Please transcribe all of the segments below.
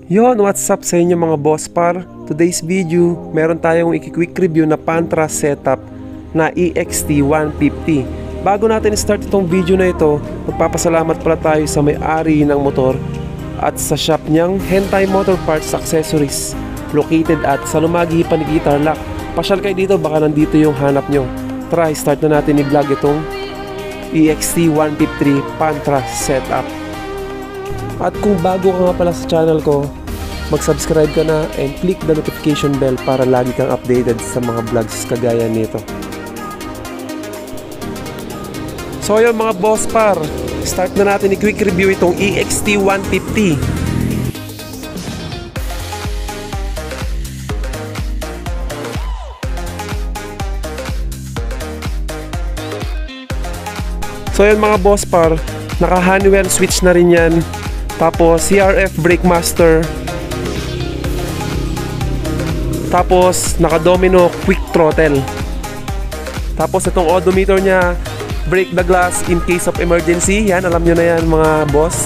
Yon, what's up sa inyo mga boss par? Today's video, meron tayong quick review na Pantra setup na EXT 150. Bago natin start itong video na ito, magpapasalamat pala tayo sa may-ari ng motor at sa shop niyang Hentai Motor Parts Accessories located at Salumagi, Paniki, Tarlac. Pasyal kayo dito, baka nandito yung hanap nyo. Try, start na natin i-vlog itong EXT 153 Pantra setup. At kung bago ka nga pala sa channel ko, mag-subscribe ka na and click the notification bell para lagi kang updated sa mga vlogs kagaya nito. So yun mga boss par, start na natin i-quick review itong EXT 150. So yun mga boss par, naka Honeywell switch na rin yan. Tapos CRF brake master. Tapos naka domino quick throttle. Tapos itong odometer nya, break the glass in case of emergency. Yan, alam nyo na yan mga boss.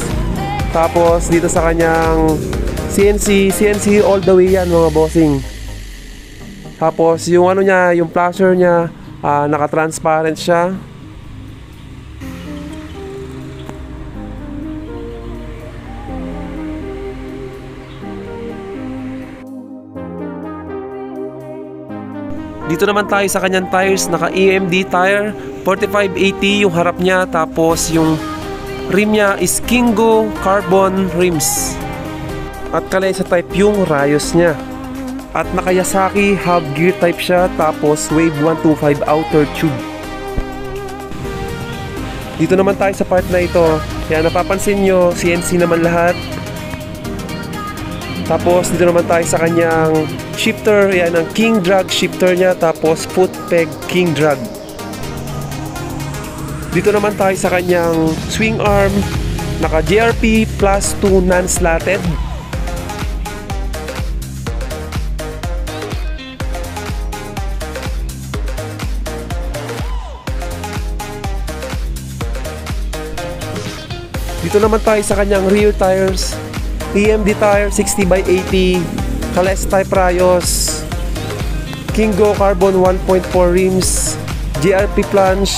Tapos dito sa kanyang CNC all the way yan mga bossing. Tapos yung ano nya, yung flasher nya, naka transparent siya. Dito naman tayo sa kanyang tires, naka EMD tire, 4580 yung harap niya, tapos yung rim niya is Kingo carbon rims. At kalay sa type yung rayos niya. At naka Yasaki hub gear type siya, tapos wave 125 outer tube. Dito naman tayo sa part na ito, kaya napapansin nyo, CNC naman lahat. Tapos dito naman tayo sa kanyang shifter, yan ang king drag shifter niya, tapos foot peg king drag. Dito naman tayo sa kanyang swing arm, naka JRP plus 2 non-slatted. Dito naman tayo sa kanyang rear tires, EMD tire 60/80, Kales type rayos, Kingo carbon 1.4 rims, JRP plunge,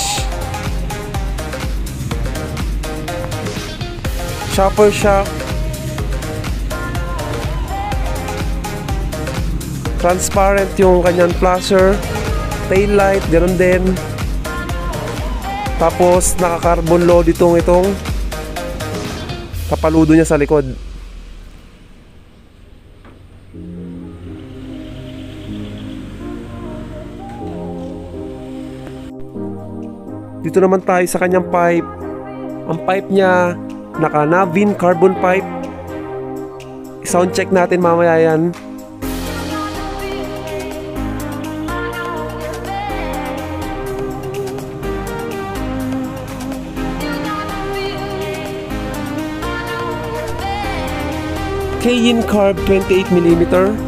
shopper shock, transparent yung kanyang flasher, tail light, ganoon din. Tapos naka carbon load itong kapaludo niya sa likod. Dito naman tayo sa kanyang pipe. Ang pipe niya naka Navin carbon pipe. I-sound check natin mamaya yan. Kayin carb 28mm.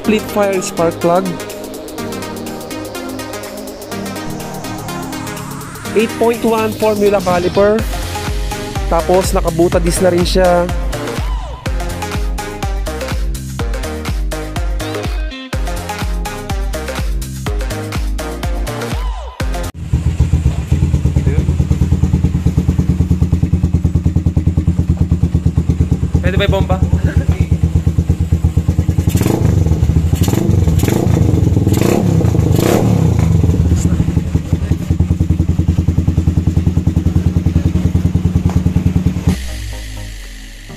Split fire spark plug. 8.1 formula caliper. Tapos nakabuta disc na rin siya. Pwede ba yung bomba?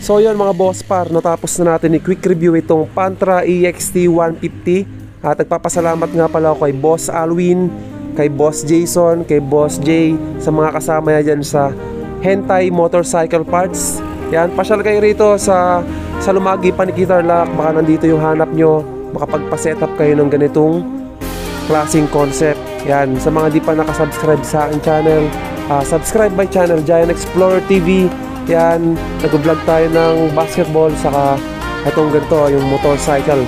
So yun mga boss par, natapos na natin i-quick review itong Pantra EXT 150. At nagpapasalamat nga pala ako kay Boss Alwin, kay Boss Jason, kay Boss Jay, sa mga kasama niya dyan sa Hentai Motorcycle Parts. Yan, pasyal kayo rito sa Salumagi, Paniki, Tarlac. Baka nandito yung hanap nyo, makapagpa-setup kayo ng ganitong klaseng concept. Yan, sa mga di pa nakasubscribe sa aking channel, subscribe my channel, Giant Explorer TV. Yan, nag-vlog tayo ng basketball, saka itong ganito, yung motorcycle.